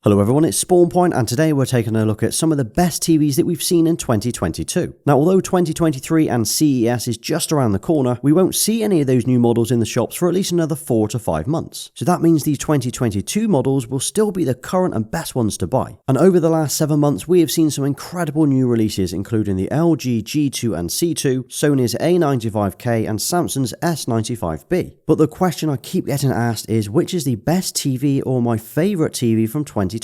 Hello everyone, it's SpawnPoiint and today we're taking a look at some of the best TVs that we've seen in 2022. Now although 2023 and CES is just around the corner, we won't see any of those new models in the shops for at least another 4 to 5 months. So that means these 2022 models will still be the current and best ones to buy. And over the last 7 months we have seen some incredible new releases including the LG G2 and C2, Sony's A95K and Samsung's S95B. But the question I keep getting asked is which is the best TV or my favourite TV from 2022?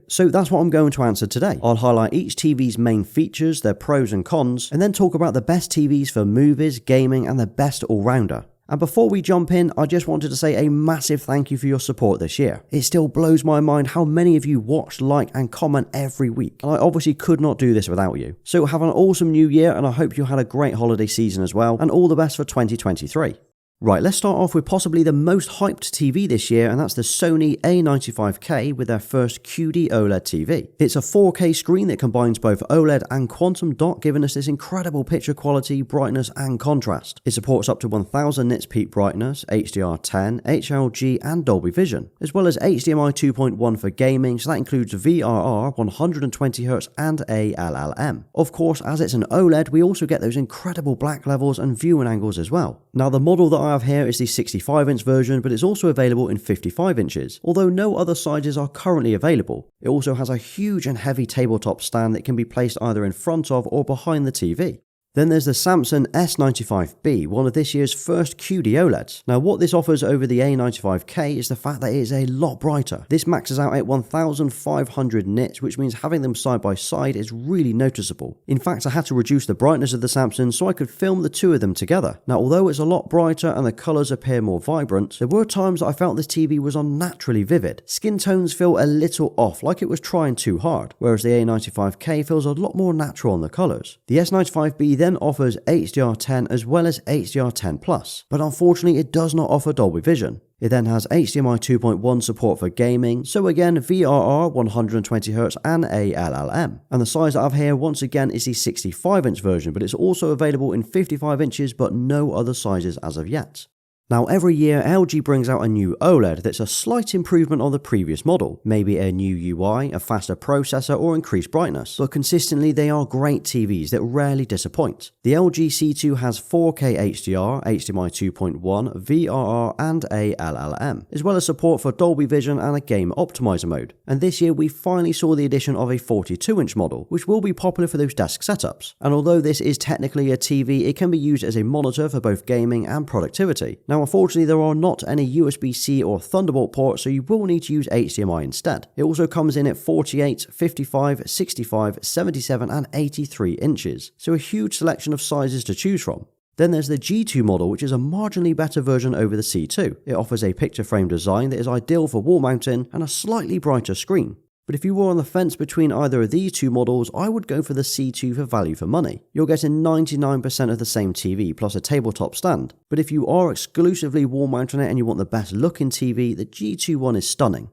So that's what I'm going to answer today. I'll highlight each TV's main features, their pros and cons, and then talk about the best TVs for movies, gaming, and the best all-rounder. And before we jump in, I just wanted to say a massive thank you for your support this year. It still blows my mind how many of you watch, like, and comment every week. And I obviously could not do this without you. So have an awesome new year, and I hope you had a great holiday season as well, and all the best for 2023. Right, let's start off with possibly the most hyped TV this year, and that's the Sony A95K with their first QD-OLED TV. It's a 4K screen that combines both OLED and quantum dot, giving us this incredible picture quality, brightness and contrast. It supports up to 1000 nits peak brightness, HDR10, HLG and Dolby Vision, as well as HDMI 2.1 for gaming, so that includes VRR, 120Hz and ALLM. Of course, as it's an OLED, we also get those incredible black levels and viewing angles as well. Now the model that I have here is the 65-inch version, but it's also available in 55 inches, although no other sizes are currently available. It also has a huge and heavy tabletop stand that can be placed either in front of or behind the TV. Then there's the Samsung S95B, one of this year's first QD-OLEDs. Now what this offers over the A95K is the fact that it is a lot brighter. This maxes out at 1500 nits, which means having them side by side is really noticeable. In fact, I had to reduce the brightness of the Samsung so I could film the two of them together. Now although it's a lot brighter and the colours appear more vibrant, there were times that I felt this TV was unnaturally vivid. Skin tones feel a little off, like it was trying too hard, whereas the A95K feels a lot more natural on the colours. The S95B then offers HDR10 as well as HDR10+, but unfortunately it does not offer Dolby Vision. It then has HDMI 2.1 support for gaming, so again VRR, 120Hz and ALLM. And the size I have here once again is the 65-inch version, but it's also available in 55 inches but no other sizes as of yet. Now every year LG brings out a new OLED that's a slight improvement on the previous model, maybe a new UI, a faster processor or increased brightness, but consistently they are great TVs that rarely disappoint. The LG C2 has 4K HDR, HDMI 2.1, VRR and ALLM, as well as support for Dolby Vision and a game optimizer mode. And this year we finally saw the addition of a 42-inch model, which will be popular for those desk setups. And although this is technically a TV, it can be used as a monitor for both gaming and productivity. Now unfortunately there are not any USB-C or Thunderbolt ports, so you will need to use HDMI instead. It also comes in at 48, 55, 65, 77 and 83 inches, so a huge selection of sizes to choose from. Then there's the G2 model, which is a marginally better version over the C2. It offers a picture frame design that is ideal for wall mounting and a slightly brighter screen. But if you were on the fence between either of these two models, I would go for the C2 for value for money. You're getting 99% of the same TV plus a tabletop stand. But if you are exclusively wall mounting it and you want the best looking TV, the G2 one is stunning.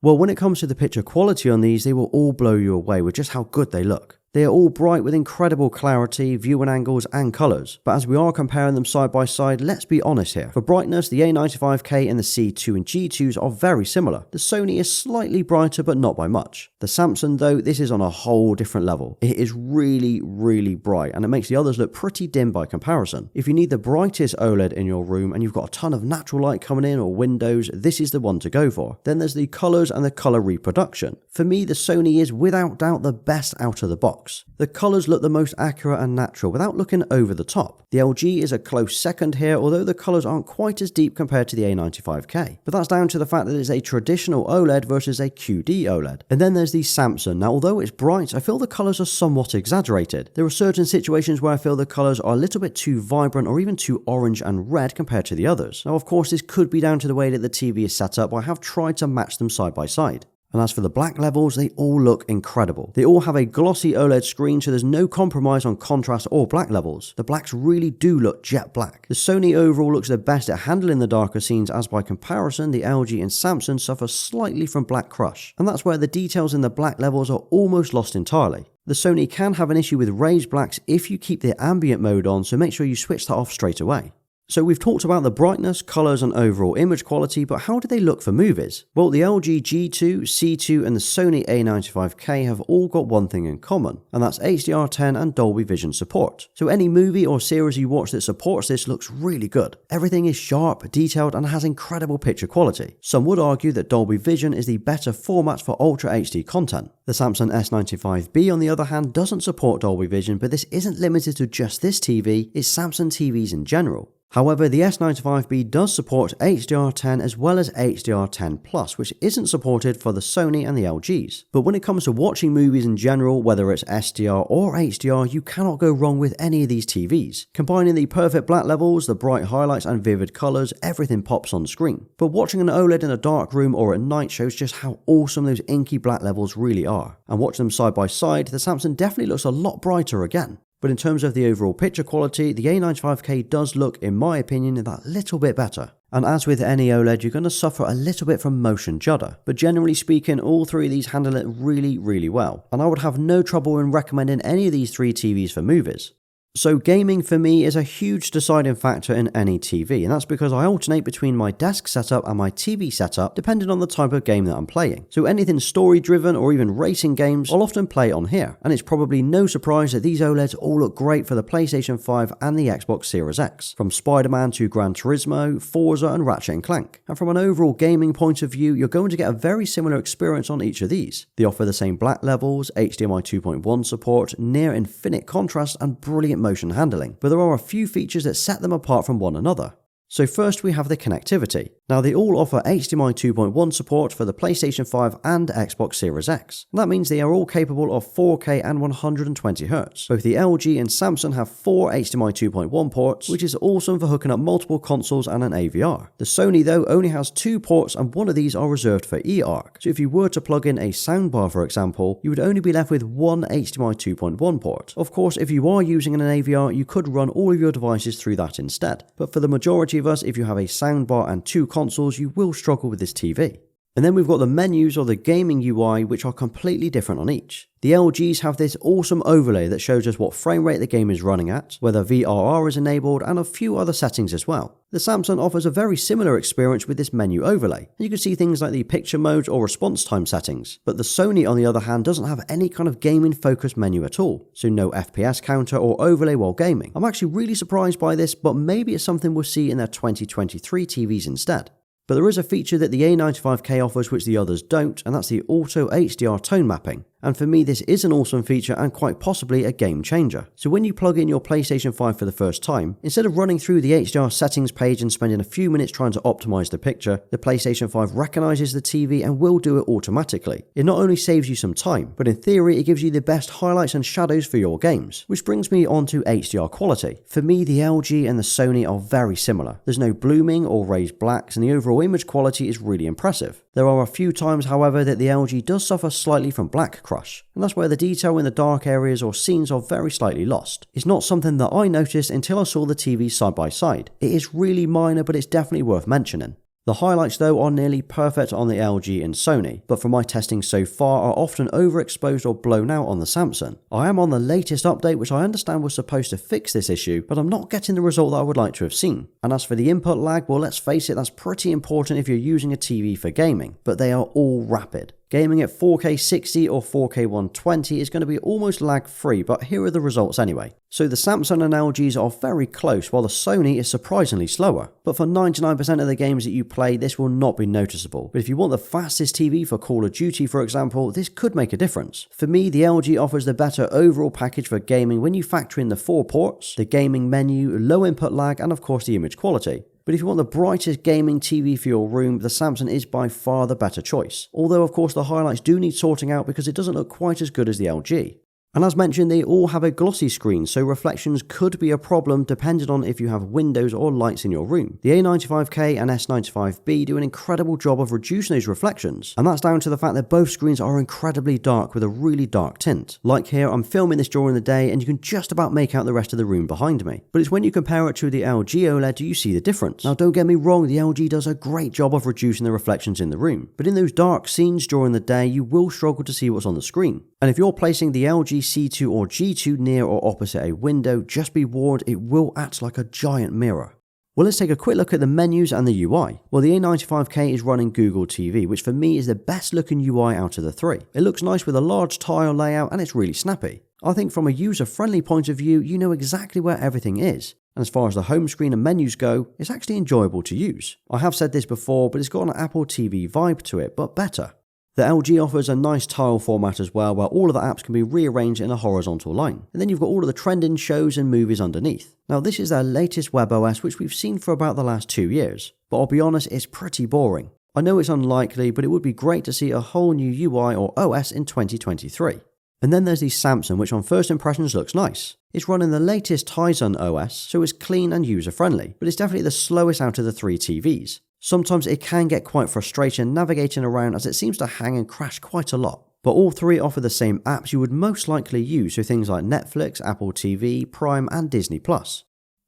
Well, when it comes to the picture quality on these, they will all blow you away with just how good they look. They are all bright with incredible clarity, viewing angles and colours, but as we are comparing them side by side, let's be honest here. For brightness, the A95K and the C2 and G2s are very similar. The Sony is slightly brighter but not by much. The Samsung though, this is on a whole different level. It is really bright and it makes the others look pretty dim by comparison. If you need the brightest OLED in your room and you've got a ton of natural light coming in or windows, this is the one to go for. Then there's the colours and the colour reproduction. For me, the Sony is without doubt the best out of the box. The colours look the most accurate and natural without looking over the top. The LG is a close second here, although the colours aren't quite as deep compared to the A95K. But that's down to the fact that it's a traditional OLED versus a QD-OLED. And then there's the Samsung. Now although it's bright, I feel the colours are somewhat exaggerated. There are certain situations where I feel the colours are a little bit too vibrant or even too orange and red compared to the others. Now of course this could be down to the way that the TV is set up, but I have tried to match them side by side. And as for the black levels, they all look incredible. They all have a glossy OLED screen, so there's no compromise on contrast or black levels. The blacks really do look jet black. The Sony overall looks the best at handling the darker scenes, as by comparison, the LG and Samsung suffer slightly from black crush. And that's where the details in the black levels are almost lost entirely. The Sony can have an issue with raised blacks if you keep the ambient mode on, so make sure you switch that off straight away. So we've talked about the brightness, colours and overall image quality, but how do they look for movies? Well, the LG G2, C2 and the Sony A95K have all got one thing in common, and that's HDR10 and Dolby Vision support. So any movie or series you watch that supports this looks really good. Everything is sharp, detailed and has incredible picture quality. Some would argue that Dolby Vision is the better format for Ultra HD content. The Samsung S95B on the other hand doesn't support Dolby Vision, but this isn't limited to just this TV, it's Samsung TVs in general. However, the S95B does support HDR10 as well as HDR10+, which isn't supported for the Sony and the LGs. But when it comes to watching movies in general, whether it's SDR or HDR, you cannot go wrong with any of these TVs. Combining the perfect black levels, the bright highlights and vivid colours, everything pops on screen. But watching an OLED in a dark room or at night shows just how awesome those inky black levels really are. And watching them side by side, the Samsung definitely looks a lot brighter again. But in terms of the overall picture quality, the A95K does look, in my opinion, that little bit better. And as with any OLED, you're going to suffer a little bit from motion judder. But generally speaking, all three of these handle it really well. And I would have no trouble in recommending any of these three TVs for movies. So gaming for me is a huge deciding factor in any TV, and that's because I alternate between my desk setup and my TV setup depending on the type of game that I'm playing. So anything story driven or even racing games, I'll often play on here, and it's probably no surprise that these OLEDs all look great for the PlayStation 5 and the Xbox Series X, from Spider-Man to Gran Turismo, Forza and Ratchet & Clank. And from an overall gaming point of view, you're going to get a very similar experience on each of these. They offer the same black levels, HDMI 2.1 support, near infinite contrast and brilliant motion handling, but there are a few features that set them apart from one another. So first we have the connectivity. Now they all offer HDMI 2.1 support for the PlayStation 5 and Xbox Series X. And that means they are all capable of 4K and 120Hz. Both the LG and Samsung have 4 HDMI 2.1 ports, which is awesome for hooking up multiple consoles and an AVR. The Sony though only has 2 ports and one of these are reserved for eARC. So if you were to plug in a soundbar for example, you would only be left with one HDMI 2.1 port. Of course, if you are using an AVR, you could run all of your devices through that instead. But for the majority of us, if you have a soundbar and 2 consoles, you will struggle with this TV. And then we've got the menus or the gaming UI, which are completely different on each. The LGs have this awesome overlay that shows us what frame rate the game is running at, whether VRR is enabled, and a few other settings as well. The Samsung offers a very similar experience with this menu overlay, and you can see things like the picture mode or response time settings. But the Sony on the other hand doesn't have any kind of gaming focused menu at all, so no FPS counter or overlay while gaming. I'm actually really surprised by this, but maybe it's something we'll see in their 2023 TVs instead. But there is a feature that the A95K offers which the others don't, and that's the Auto HDR tone mapping. And for me this is an awesome feature and quite possibly a game changer. So when you plug in your PlayStation 5 for the first time, instead of running through the HDR settings page and spending a few minutes trying to optimize the picture, the PlayStation 5 recognizes the TV and will do it automatically. It not only saves you some time, but in theory it gives you the best highlights and shadows for your games. Which brings me on to HDR quality. For me the LG and the Sony are very similar. There's no blooming or raised blacks and the overall image quality is really impressive. There are a few times however that the LG does suffer slightly from black crush, and that's where the detail in the dark areas or scenes are very slightly lost. It's not something that I noticed until I saw the TV side by side. It is really minor, but it's definitely worth mentioning. The highlights though are nearly perfect on the LG and Sony, but from my testing so far are often overexposed or blown out on the Samsung. I am on the latest update which I understand was supposed to fix this issue, but I'm not getting the result that I would like to have seen. And as for the input lag, well let's face it, that's pretty important if you're using a TV for gaming, but they are all rapid. Gaming at 4K 60 or 4K 120 is going to be almost lag free, but here are the results anyway. So the Samsung and LGs are very close while the Sony is surprisingly slower. But for 99% of the games that you play this will not be noticeable. But if you want the fastest TV for Call of Duty for example, this could make a difference. For me the LG offers the better overall package for gaming when you factor in the 4 ports, the gaming menu, low input lag and of course the image quality. But if you want the brightest gaming TV for your room, the Samsung is by far the better choice. Although of course the highlights do need sorting out because it doesn't look quite as good as the LG. And as mentioned, they all have a glossy screen, so reflections could be a problem depending on if you have windows or lights in your room. The A95K and S95B do an incredible job of reducing those reflections, and that's down to the fact that both screens are incredibly dark with a really dark tint. Like here, I'm filming this during the day and you can just about make out the rest of the room behind me. But it's when you compare it to the LG OLED do you see the difference. Now don't get me wrong, the LG does a great job of reducing the reflections in the room, but in those dark scenes during the day you will struggle to see what's on the screen. And if you're placing the LG C2 or G2 near or opposite a window, just be warned it will act like a giant mirror. Well, let's take a quick look at the menus and the UI. Well, the A95K is running Google TV, which for me is the best looking UI out of the three. It looks nice with a large tile layout and it's really snappy. I think from a user-friendly point of view, you know exactly where everything is. And as far as the home screen and menus go, it's actually enjoyable to use. I have said this before, but it's got an Apple TV vibe to it, but better. The LG offers a nice tile format as well, where all of the apps can be rearranged in a horizontal line. And then you've got all of the trending shows and movies underneath. Now this is their latest WebOS, which we've seen for about the last 2 years. But I'll be honest, it's pretty boring. I know it's unlikely, but it would be great to see a whole new UI or OS in 2023. And then there's the Samsung, which on first impressions looks nice. It's running the latest Tizen OS, so it's clean and user-friendly, but it's definitely the slowest out of the three TVs. Sometimes it can get quite frustrating navigating around as it seems to hang and crash quite a lot. But all three offer the same apps you would most likely use, so things like Netflix, Apple TV, Prime and Disney+.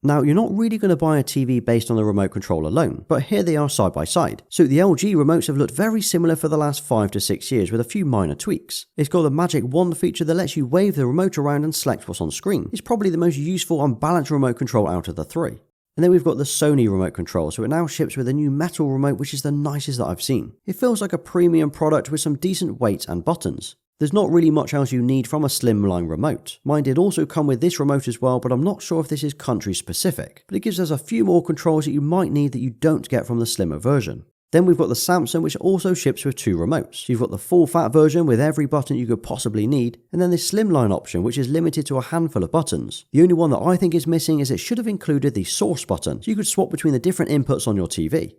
Now, you're not really going to buy a TV based on the remote control alone, but here they are side by side. So the LG remotes have looked very similar for the last 5 to 6 years with a few minor tweaks. It's got the magic wand feature that lets you wave the remote around and select what's on screen. It's probably the most useful and balanced remote control out of the three. And then we've got the Sony remote control, so it now ships with a new metal remote which is the nicest that I've seen. It feels like a premium product with some decent weight and buttons. There's not really much else you need from a slimline remote. Mine did also come with this remote as well, but I'm not sure if this is country specific. But it gives us a few more controls that you might need that you don't get from the slimmer version. Then we've got the Samsung, which also ships with 2 remotes. You've got the full fat version with every button you could possibly need, and then this slimline option, which is limited to a handful of buttons. The only one that I think is missing is it should have included the source button, so you could swap between the different inputs on your TV.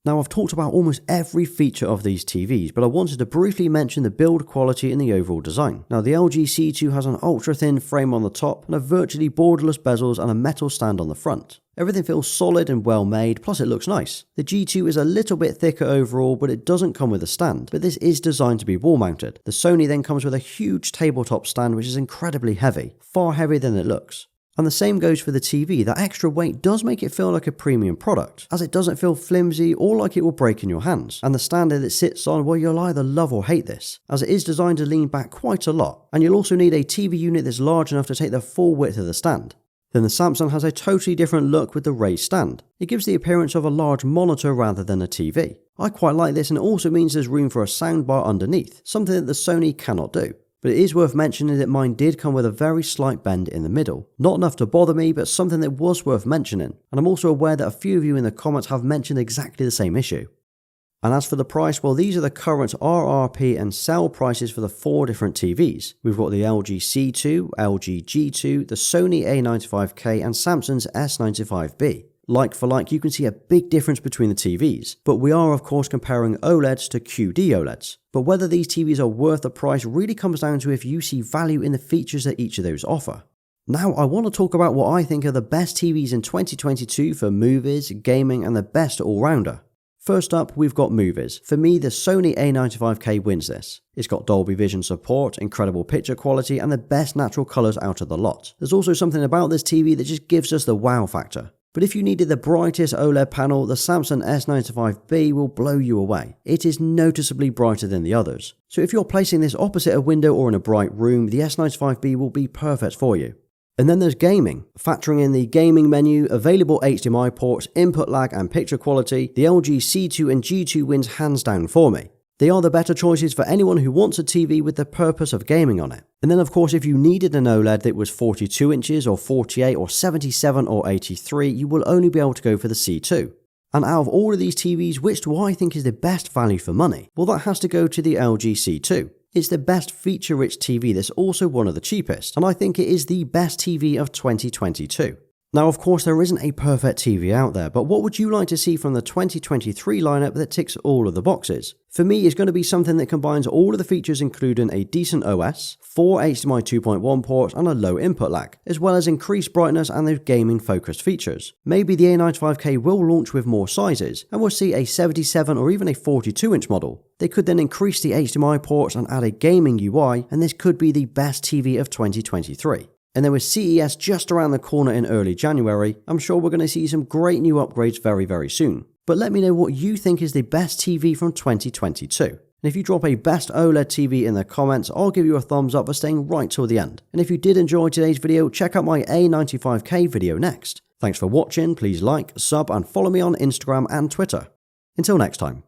Now, I've talked about almost every feature of these TVs, but I wanted to briefly mention the build quality and the overall design. Now, the LG C2 has an ultra-thin frame on the top and a virtually borderless bezels and a metal stand on the front. Everything feels solid and well made, plus it looks nice. The G2 is a little bit thicker overall, but it doesn't come with a stand, but this is designed to be wall mounted. The Sony then comes with a huge tabletop stand which is incredibly heavy, far heavier than it looks. And the same goes for the TV. That extra weight does make it feel like a premium product, as it doesn't feel flimsy or like it will break in your hands. And the stand that it sits on, well, you'll either love or hate this, as it is designed to lean back quite a lot, and you'll also need a TV unit that's large enough to take the full width of the stand. Then the Samsung has a totally different look with the raised stand. It gives the appearance of a large monitor rather than a TV. I quite like this, and it also means there's room for a soundbar underneath, something that the Sony cannot do. But it is worth mentioning that mine did come with a very slight bend in the middle. Not enough to bother me, but something that was worth mentioning. And I'm also aware that a few of you in the comments have mentioned exactly the same issue. And as for the price, well, these are the current RRP and sell prices for the 4 different TVs. We've got the LG C2, LG G2, the Sony A95K and Samsung's S95B. Like for like, you can see a big difference between the TVs, but we are of course comparing OLEDs to QD-OLEDs. But whether these TVs are worth the price really comes down to if you see value in the features that each of those offer. Now I want to talk about what I think are the best TVs in 2022 for movies, gaming and the best all-rounder. First up, we've got movies. For me, the Sony A95K wins this. It's got Dolby Vision support, incredible picture quality and the best natural colours out of the lot. There's also something about this TV that just gives us the wow factor. But if you needed the brightest OLED panel, the Samsung S95B will blow you away. It is noticeably brighter than the others. So if you're placing this opposite a window or in a bright room, the S95B will be perfect for you. And then there's gaming. Factoring in the gaming menu, available HDMI ports, input lag and picture quality, the LG C2 and G2 wins hands down for me. They are the better choices for anyone who wants a TV with the purpose of gaming on it. And then of course if you needed an OLED that was 42 inches or 48 or 77 or 83, you will only be able to go for the C2. And out of all of these TVs, which do I think is the best value for money? Well, that has to go to the LG C2. It's the best feature-rich TV that's also one of the cheapest, and I think it is the best TV of 2022. Now, of course, there isn't a perfect TV out there, but what would you like to see from the 2023 lineup that ticks all of the boxes? For me, it's going to be something that combines all of the features including a decent OS, 4 HDMI 2.1 ports and a low input lag, as well as increased brightness and those gaming focused features. Maybe the A95K will launch with more sizes, and we'll see a 77 or even a 42 inch model. They could then increase the HDMI ports and add a gaming UI, and this could be the best TV of 2023. And then with CES just around the corner in early January, I'm sure we're going to see some great new upgrades very, very soon. But let me know what you think is the best TV from 2022. And if you drop a best OLED TV in the comments, I'll give you a thumbs up for staying right till the end. And if you did enjoy today's video, check out my A95K video next. Thanks for watching, please like, sub and follow me on Instagram and Twitter. Until next time.